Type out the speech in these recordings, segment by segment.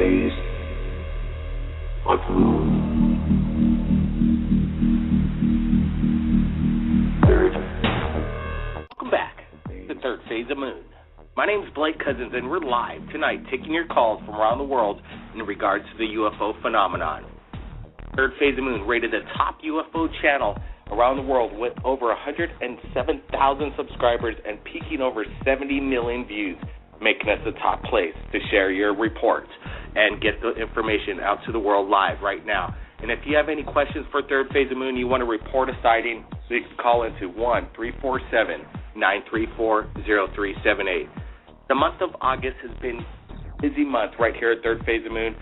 phase of the moon. Welcome back to Third Phase of Moon. My name is Blake Cousins, and we're live tonight taking your calls from around the world in regards to the UFO phenomenon. Third Phase of Moon rated the top UFO channel around the world with over 107,000 subscribers and peaking over 70 million views, making us the top place to share your reports and get the information out to the world live right now. And if you have any questions for Third Phase of Moon, you want to report a sighting, so you can call into 1-347-934-0378. The month of August has been a busy month right here at Third Phase of Moon.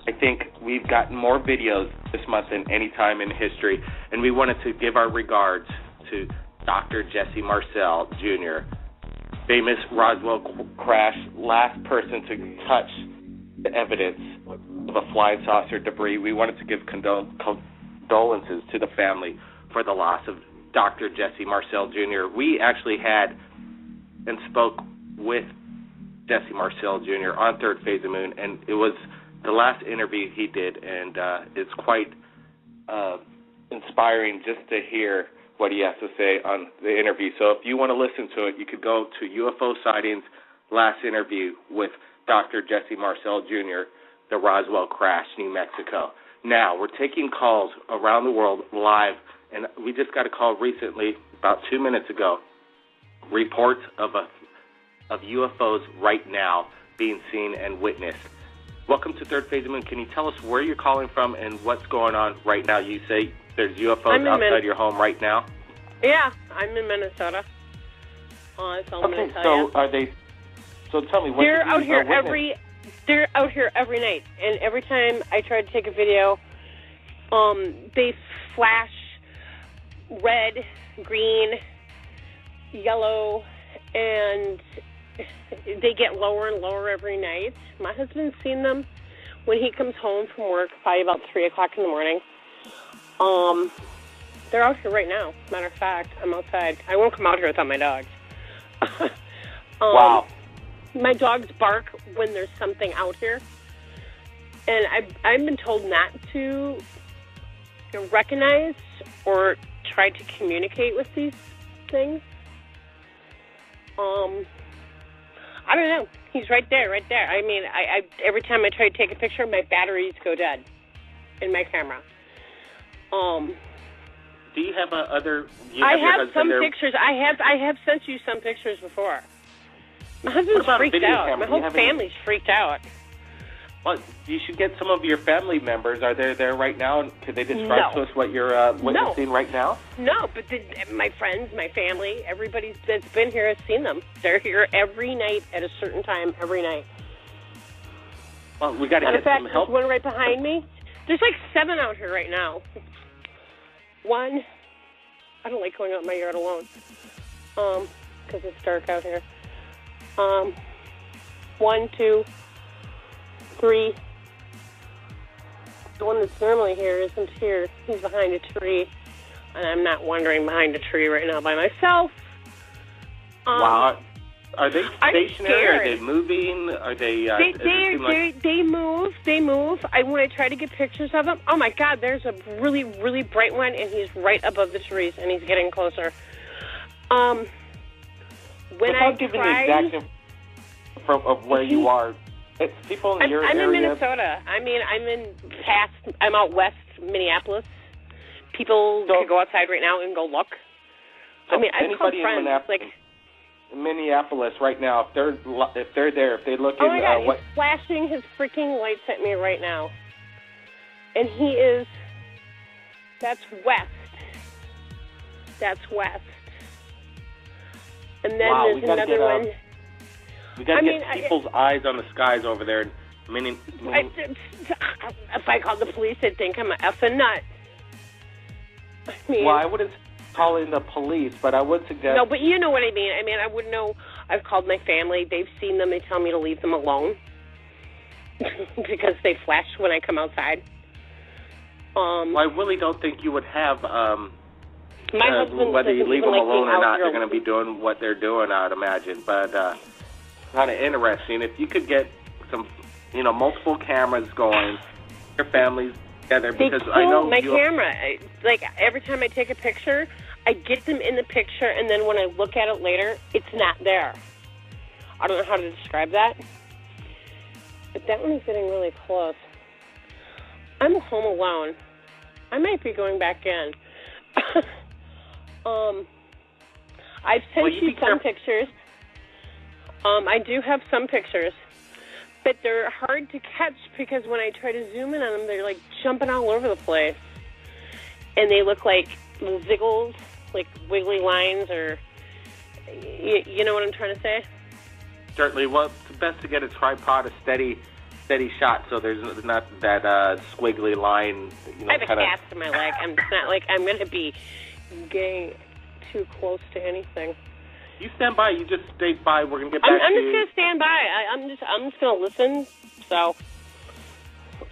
I think we've gotten more videos this month than any time in history, and we wanted to give our regards to Dr. Jesse Marcel, Jr., famous Roswell crash, last person to touch the evidence of a flying saucer debris. We wanted to give condolences to the family for the loss of Dr. Jesse Marcel, Jr. We actually had and spoke with Jesse Marcel, Jr. on Third Phase of Moon, and it was the last interview he did, and it's quite inspiring just to hear what he has to say on the interview. So if you want to listen to it, you could go to UFO Sightings last interview with Dr. Jesse Marcel, Jr., the Roswell crash, New Mexico. Now, we're taking calls around the world live, and we just got a call recently, about 2 minutes ago, reports of UFOs right now being seen and witnessed. Welcome to Third Phase of Moon. Can you tell us where you're calling from and what's going on right now? You say there's UFOs outside your home right now? Yeah, I'm in Minnesota. That's all I'm going to tell you. Are they? So tell me, what they're out here every night, and every time I try to take a video, they flash red, green, yellow, and they get lower and lower every night. My husband's seen them when he comes home from work, probably about 3 o'clock in the morning. They're out here right now. Matter of fact, I'm outside. I won't come out here without my dogs. Wow. My dogs bark when there's something out here. And I've been told not to recognize or try to communicate with these things. I don't know. He's right there. I mean, I every time I try to take a picture, my batteries go dead in my camera. Do you have other? I have some pictures. I have sent you some pictures before. My husband's freaked out. My whole family's freaked out. Well, you should get some of your family members. Are they there right now? Could they describe to us what you're seeing right now? No, but my friends, my family, everybody that's been here has seen them. They're here every night at a certain time, every night. Well, we got to get some help. There's one right behind me. There's like 7 out here right now. One, I don't like going out in my yard alone because it's dark out here. 1, 2, 3. The one that's normally here isn't here. He's behind a tree, and I'm not wandering behind a tree right now by myself. Wow. Are they stationary? Are they moving? Are they? They move. They move. When I try to get pictures of them, oh my God, there's a really, really bright one, and he's right above the trees, and he's getting closer. Without giving the exact of where you are, it's people in your area. I'm in Minnesota. I mean, I'm out west, Minneapolis. People could go outside right now and go look. So I mean, I've called friends Minneapolis right now. If they're there, if they look in, my God, he's flashing his freaking lights at me right now, and that's west. That's west. And then there's another one. We got to get people's eyes on the skies over there. If I called the police, they'd think I'm an effing nut. I mean, well, I wouldn't call in the police, but I would suggest... No, but you know what I mean. I mean, I wouldn't know. I've called my family. They've seen them. They tell me to leave them alone because they flash when I come outside. Well, I really don't think you would have... my husband whether you leave them alone or not, they're going to be doing what they're doing, I'd imagine. But kind of interesting. If you could get some multiple cameras going, your families together, They because pull I know my camera. Like, every time I take a picture, I get them in the picture, and then when I look at it later, it's not there. I don't know how to describe that. But that one is getting really close. I'm home alone. I might be going back in. I've sent you some pictures. I do have some pictures, but they're hard to catch because when I try to zoom in on them, they're like jumping all over the place. And they look like ziggles, like wiggly lines, or you know what I'm trying to say? Certainly. Well, it's best to get a tripod, a steady shot, so there's not that squiggly line. I have a cast in my leg. It's not like I'm going to be getting too close to anything. You stand by. You just stay by. We're going to get back to you. I'm just going to stand by. I'm just going to listen. So,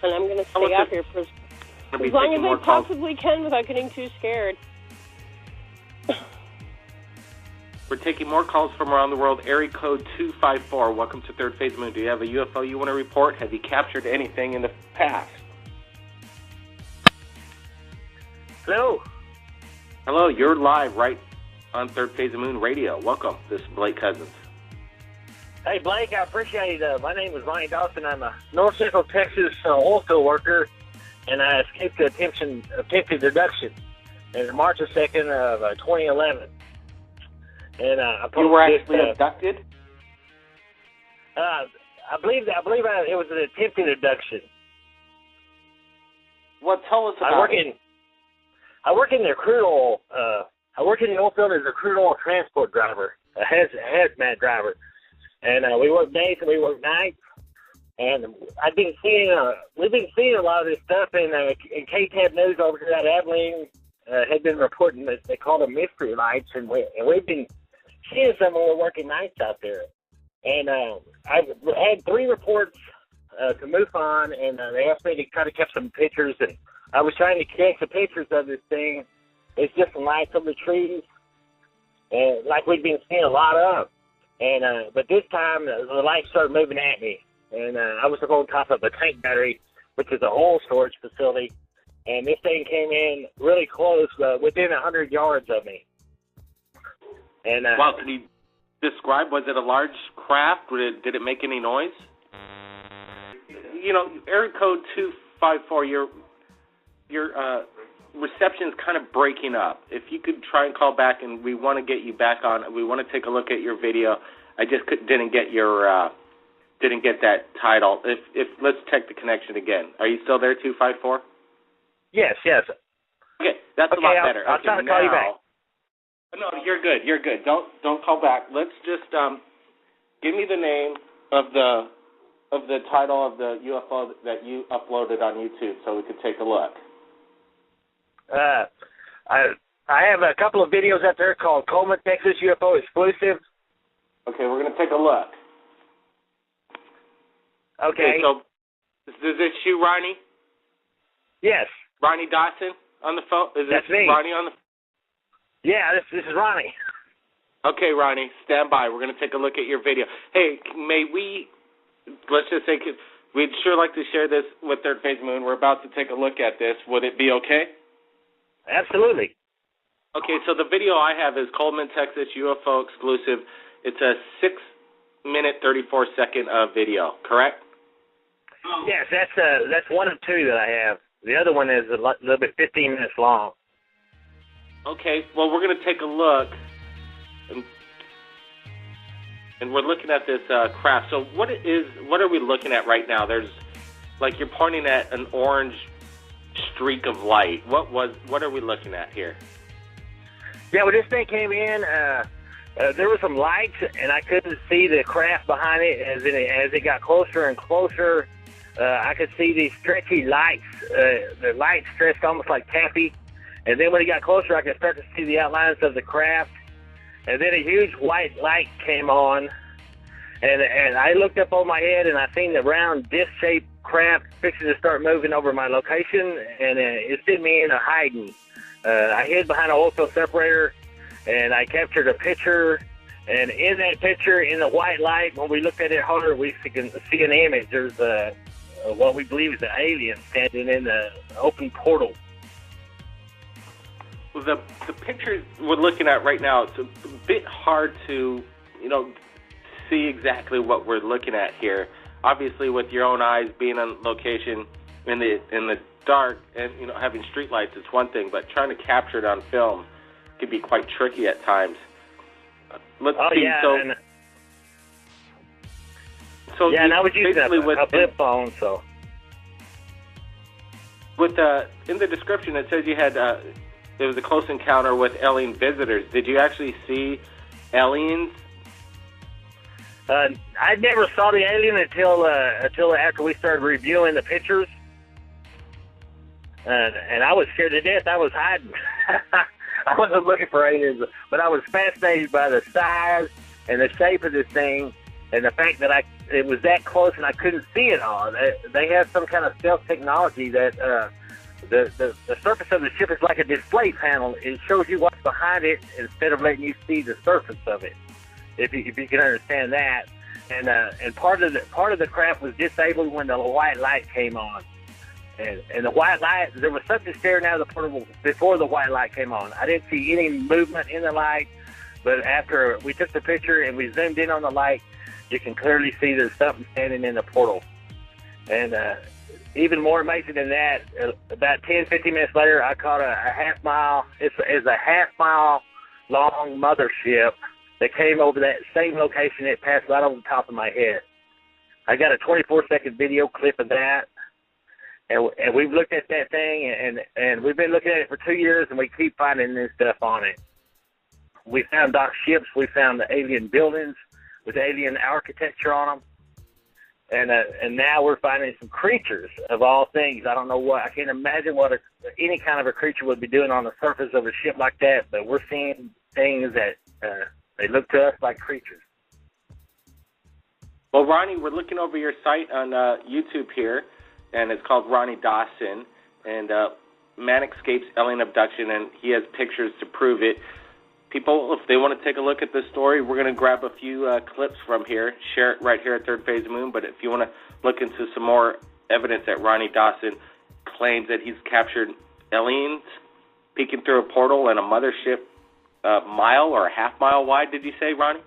and I'm going to stay up here for as long as I possibly can without getting too scared. We're taking more calls from around the world. Area code 254. Welcome to Third Phase Moon. Do you have a UFO you want to report? Have you captured anything in the past? Hello. Hello. You're live right on Third Phase of Moon Radio. Welcome. This is Blake Cousins. Hey, Blake. I appreciate it. My name is Ronnie Dawson. I'm a North Central Texas oil field worker, and I escaped the attempted abduction in March 2nd of 2011. And you were actually abducted? I believe it was an attempted abduction. Well, tell us about it. I work in the crude oil. I work in the oil field as a crude oil transport driver, a hazmat driver, and we work days and we work nights. And we've been seeing a lot of this stuff in KTAB News over here at Abilene had been reporting that they call them mystery lights, and we've been seeing some when we're working nights out there. And I've had 3 reports to MUFON, and they asked me to kind of capture some pictures, and I was trying to connect the pictures of this thing. It's just some lights over the trees, and like we've been seeing a lot of. And but this time the lights started moving at me, and I was on top of a tank battery, which is a oil storage facility, and this thing came in really close, within 100 yards of me. And wow, can you describe? Was it a large craft? Did it make any noise? Area code 254. Your reception's kind of breaking up. If you could try and call back, and we want to get you back on. We want to take a look at your video. I just didn't get that title. If let's check the connection again. Are you still there, 254? Yes. Okay, that's a lot better. I'll try to call you back. No, you're good. Don't call back. Let's just give me the name of the title of the UFO that you uploaded on YouTube, so we could take a look. I have a couple of videos out there called Coleman, Texas UFO Exclusive. Okay, we're going to take a look. Okay. So, is this you, Ronnie? Yes. Ronnie Dawson on the phone? That's me. Ronnie on the phone? Yeah, this is Ronnie. Okay, Ronnie, stand by. We're going to take a look at your video. Hey, let's just say, we'd sure like to share this with Third Phase Moon. We're about to take a look at this. Would it be okay? Absolutely. Okay, so the video I have is Coleman, Texas UFO Exclusive. It's a 6-minute, 34-second video, correct? Yes, that's one of 2 that I have. The other one is a little bit 15 minutes long. Okay, well, we're going to take a look, and we're looking at this craft. So what are we looking at right now? There's, like, you're pointing at an orange streak of light. What are we looking at here? Yeah, when this thing came in, there were some lights, and I couldn't see the craft behind it. As it got closer and closer, I could see these stretchy lights. The lights stretched almost like taffy. And then when it got closer, I could start to see the outlines of the craft. And then a huge white light came on. And I looked up on my head, and I seen the round disc-shaped craft fixing to start moving over my location. And it sent me into hiding. I hid behind an oil field separator, and I captured a picture. And in that picture, in the white light, when we look at it harder, we can see an image. There's what we believe is an alien standing in the open portal. Well, the pictures we're looking at right now, it's a bit hard to, see exactly what we're looking at here. Obviously, with your own eyes, being on location in the dark and having street lights, it's one thing, but trying to capture it on film can be quite tricky at times. Let's see. Yeah, and I was using a flip phone, so. In the description, it says you had there was a close encounter with alien visitors. Did you actually see aliens? I never saw the alien until after we started reviewing the pictures, and I was scared to death. I was hiding. I wasn't looking for aliens, but I was fascinated by the size and the shape of this thing, and the fact that it was that close and I couldn't see it all. They have some kind of stealth technology that the surface of the ship is like a display panel. It shows you what's behind it instead of letting you see the surface of it. If you can understand that, and part of the craft was disabled when the white light came on, and the white light, there was something staring out of the portal before the white light came on. I didn't see any movement in the light, but after we took the picture and we zoomed in on the light, you can clearly see there's something standing in the portal. And even more amazing than that, about 10, 15 minutes later, I caught a half-mile. It's a half-mile long mothership that came over that same location. It passed right over the top of my head. I got a 24-second video clip of that, and we've looked at that thing, and we've been looking at it for 2 years, and we keep finding new stuff on it. We found docked ships. We found the alien buildings with alien architecture on them, and now we're finding some creatures of all things. I don't know what. I can't imagine what any kind of a creature would be doing on the surface of a ship like that, but we're seeing things that they look to us like creatures. Well, Ronnie, we're looking over your site on YouTube here, and it's called Ronnie Dawson, and Man Escapes Alien Abduction, and he has pictures to prove it. People, if they want to take a look at this story, we're going to grab a few clips from here, share it right here at Third Phase of Moon, but if you want to look into some more evidence that Ronnie Dawson claims that he's captured aliens peeking through a portal and a mothership mile or a half-mile wide, did you say, Ronnie?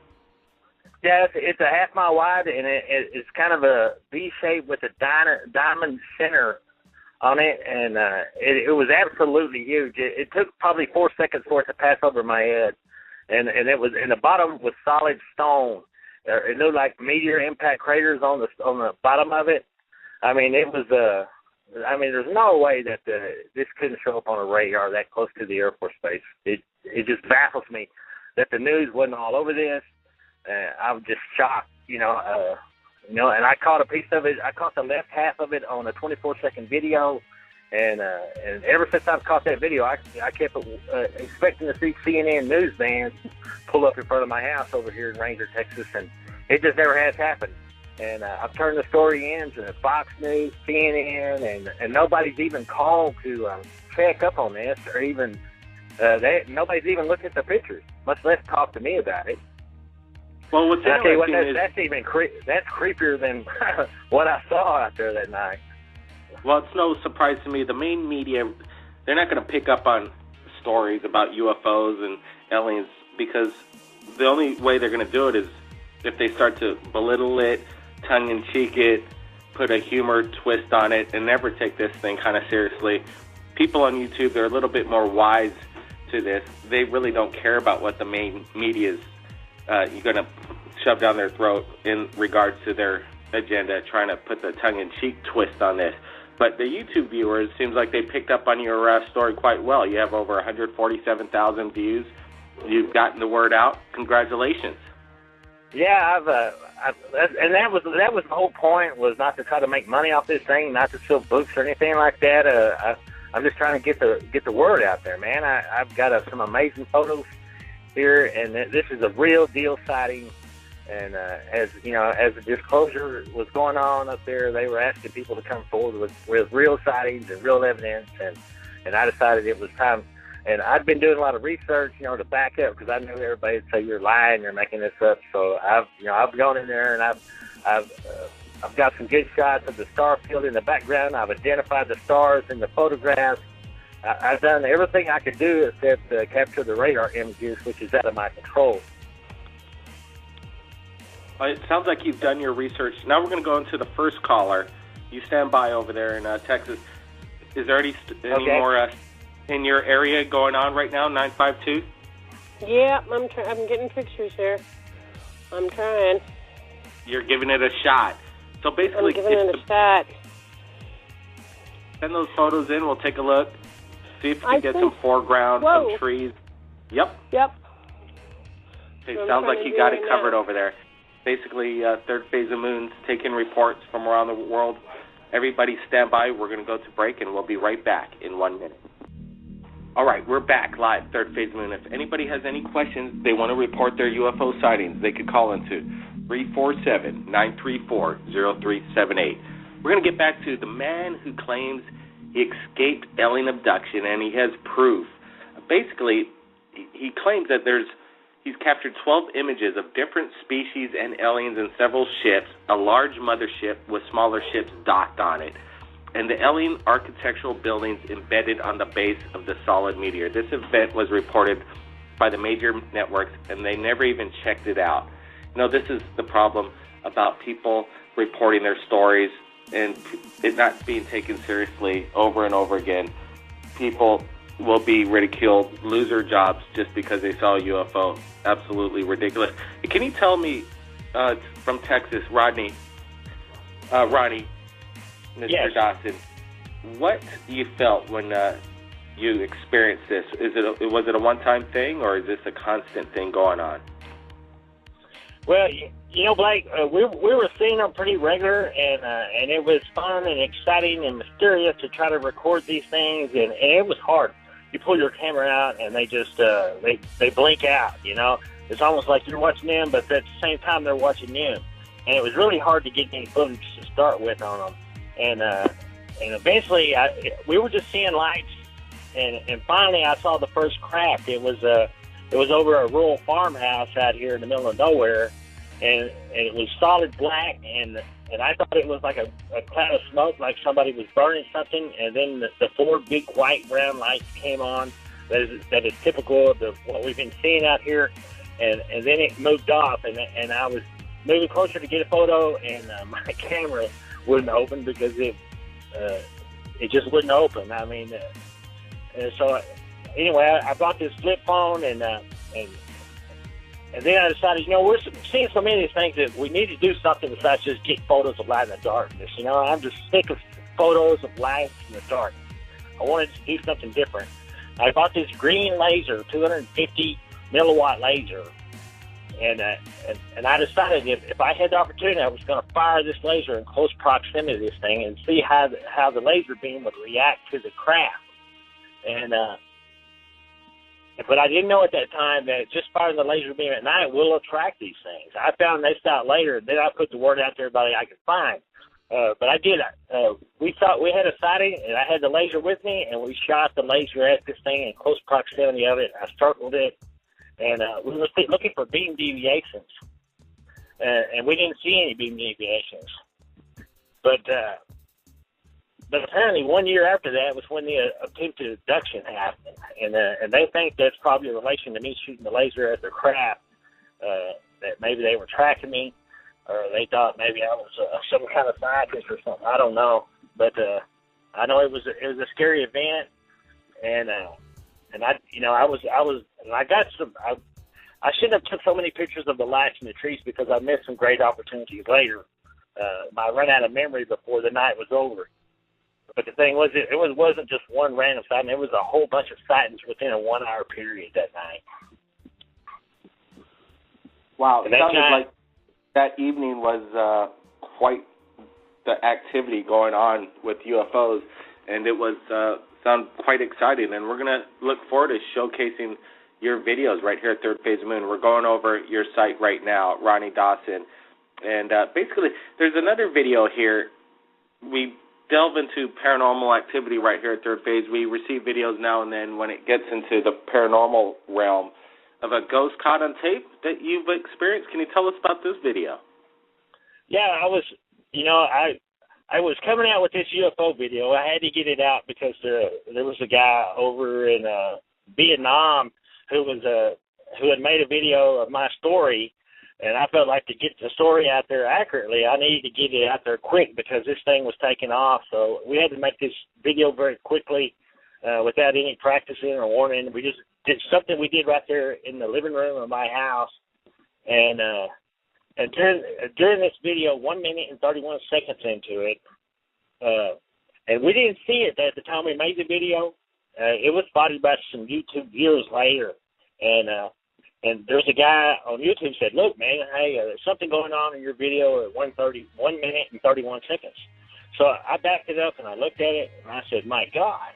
Yeah, it's a half-mile wide, and it's kind of a V shape with a diamond center on it, and it was absolutely huge. It took probably 4 seconds for it to pass over my head, and it was, and the bottom was solid stone. It looked like meteor impact craters on the bottom of it. I mean, it was there's no way that this couldn't show up on a radar that close to the Air Force Base. It just baffles me that the news wasn't all over this. I was just shocked, and I caught a piece of it. I caught the left half of it on a 24-second video, and ever since I've caught that video, I kept expecting to see CNN news vans pull up in front of my house over here in Ranger, Texas, and it just never has happened. And I've turned the story into Fox News, CNN, and nobody's even called to check up on this, or even nobody's even looked at the pictures, much less talk to me about it. Well, what's interesting is that's creepier than what I saw out there that night. Well, it's no surprise to me. The main media, they're not going to pick up on stories about UFOs and aliens, because the only way they're going to do it is if they start to belittle it, tongue-in-cheek it, put a humor twist on it, and never take this thing kind of seriously. People on YouTube, they're a little bit more wise to this. They really don't care about what the main media is going to shove down their throat in regards to their agenda, trying to put the tongue-in-cheek twist on this. But the YouTube viewers, seems like they picked up on your story quite well. You have over 147,000 views. You've gotten the word out. Congratulations. Yeah, and that was the whole point, was not to try to make money off this thing, not to sell books or anything like that. I'm just trying to get the word out there, man. I've got some amazing photos here, and this is a real deal sighting. And as the disclosure was going on up there, they were asking people to come forward with real sightings and real evidence, and I decided it was time And I've been doing a lot of research, you know, to back up, because I knew everybody would say you're lying, you're making this up. So I've gone in there and I've got some good shots of the star field in the background. I've identified the stars in the photographs. I've done everything I could do except capture the radar images, which is out of my control. Well, it sounds like you've done your research. Now we're going to go into the first caller. You stand by over there in Texas. Is there any more in your area going on right now, 952? Yeah, I'm getting pictures here. I'm trying. You're giving it a shot. So basically, I'm giving it a shot. Send those photos in. We'll take a look. See if we can get some foreground, some trees. Yep. Yep. It sounds like you got it covered over there. Basically, third phase of moons taking reports from around the world. Everybody stand by. We're going to go to break, and we'll be right back in 1 minute. All right, we're back live, third phase of moon. If anybody has any questions, they want to report their UFO sightings, they could call into 347-934-0378. We're going to get back to the man who claims he escaped alien abduction, and he has proof. Basically, he claims that he's captured 12 images of different species and aliens in several ships, a large mothership with smaller ships docked on it, and the alien architectural buildings embedded on the base of the solid meteor. This event was reported by the major networks, and they never even checked it out. You know, this is the problem about people reporting their stories and it not being taken seriously over and over again. People will be ridiculed, lose their jobs just because they saw a UFO. Absolutely ridiculous. Can you tell me, from Texas, Ronnie, Mr. Yes. Dawson, what you felt when you experienced this? Was it a one-time thing, or is this a constant thing going on? Well, you know, Blake, we were seeing them pretty regular, and it was fun and exciting and mysterious to try to record these things, and it was hard. You pull your camera out, and they just they blink out. You know, it's almost like you're watching them, but at the same time they're watching you. And it was really hard to get any footage to start with on them. And eventually, we were just seeing lights, and finally I saw the first craft. It was over a rural farmhouse out here in the middle of nowhere, and it was solid black, and I thought it was like a cloud of smoke, like somebody was burning something, and then the four big white brown lights came on. That is typical of what we've been seeing out here, and then it moved off, and I was moving closer to get a photo, and my camera wouldn't open because it just wouldn't open. I mean, and so anyway, I bought this flip phone, and then I decided, you know, we're seeing so many of these things that we need to do something besides just get photos of light in the darkness. You know, I'm just sick of photos of light in the dark. I wanted to do something different. I bought this green laser, 250 milliwatt laser, and I decided if I had the opportunity, I was going to fire this laser in close proximity to this thing and see how the laser beam would react to the craft. But I didn't know at that time that just firing the laser beam at night will attract these things. I found this out later, and then I put the word out to everybody I could find. But I did. We thought we had a sighting, and I had the laser with me, and we shot the laser at this thing in close proximity of it. I circled it, and we were looking for beam deviations, and we didn't see any beam deviations. But apparently 1 year after that was when the attempted abduction happened, and they think that's probably a relation to me shooting the laser at their craft, that maybe they were tracking me, or they thought maybe I was some kind of scientist or something. I don't know, but I know it was a scary event, and I got some. I shouldn't have took so many pictures of the lights and the trees because I missed some great opportunities later. I ran out of memory before the night was over. But the thing was, it wasn't just one random sighting. It was a whole bunch of sightings within a 1 hour period that night. Wow, it sounded like that evening was quite the activity going on with UFOs, and it was sound quite exciting. And we're going to look forward to showcasing your videos right here at Third Phase of Moon. We're going over your site right now, Ronnie Dawson. And basically, there's another video here. We delve into paranormal activity right here at Third Phase. We receive videos now and then when it gets into the paranormal realm of a ghost caught on tape that you've experienced. Can you tell us about this video? Yeah, I was coming out with this UFO video. I had to get it out because there was a guy over in Vietnam who had made a video of my story, and I felt like to get the story out there accurately, I needed to get it out there quick because this thing was taking off. So we had to make this video very quickly without any practicing or warning. We just did something we did right there in the living room of my house, and during this video, 1 minute and 31 seconds into it, and we didn't see it at the time we made the video. It was spotted by some YouTube viewers later, and there's a guy on YouTube said, "Look, man, hey, there's something going on in your video at 1 minute and 31 seconds." So I backed it up and I looked at it and I said, "My God,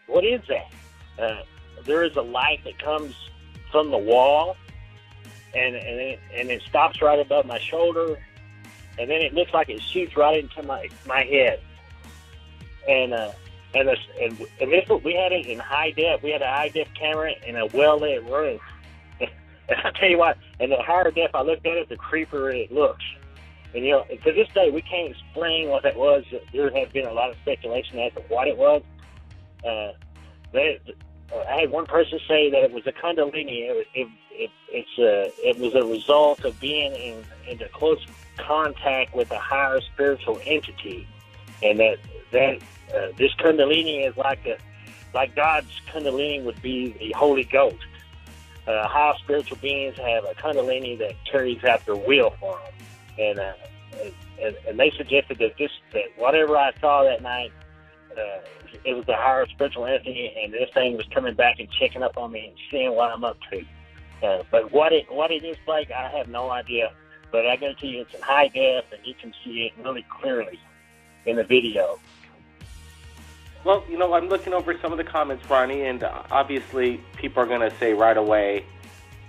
what is that?" There is a light that comes from the wall, and it stops right above my shoulder, and then it looks like it shoots right into my head. And this, we had it in high def. We had a high def camera in a well lit room. And I tell you what, and the higher def I looked at it, the creepier it looks. And to this day, we can't explain what that was. There has been a lot of speculation as to what it was. I had one person say that it was a Kundalini. It was a result of being in close contact with a higher spiritual entity, and that this Kundalini is like God's Kundalini would be the Holy Ghost. Higher spiritual beings have a Kundalini that carries out their will for them, and they suggested that whatever I saw that night, it was the higher spiritual entity, and this thing was coming back and checking up on me and seeing what I'm up to. But what it is like, I have no idea. But I guarantee you, it's in high def, and you can see it really clearly in the video. Well, I'm looking over some of the comments, Ronnie, and obviously people are going to say right away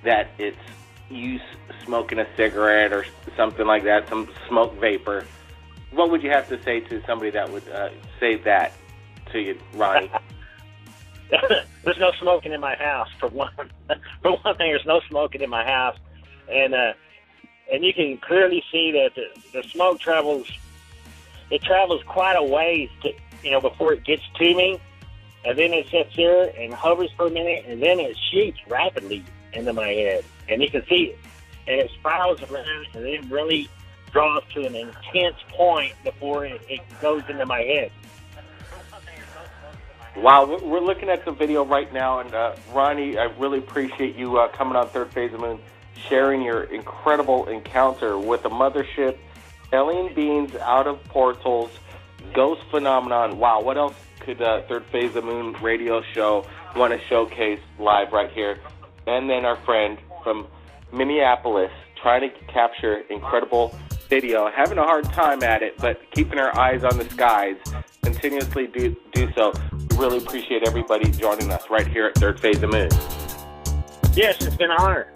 that it's you smoking a cigarette or something like that, some smoke vapor. What would you have to say to somebody that would say that to you, Ronnie? There's no smoking in my house, for one. For one thing, there's no smoking in my house. And you can clearly see that the smoke travels quite a ways before it gets to me. And then it sits there and hovers for a minute, and then it shoots rapidly into my head. And you can see it. And it spirals around, and then really draws to an intense point before it goes into my head. Wow, we're looking at the video right now, and Ronnie, I really appreciate you coming on Third Phase of the Moon, sharing your incredible encounter with the mothership, alien beings out of portals, ghost phenomenon. Wow, what else could Third Phase of the Moon radio show want to showcase live right here? And then our friend from Minneapolis trying to capture incredible video, having a hard time at it, but keeping our eyes on the skies, continuously do so. Really appreciate everybody joining us right here at Third Phase of the Moon. Yes, it's been an honor.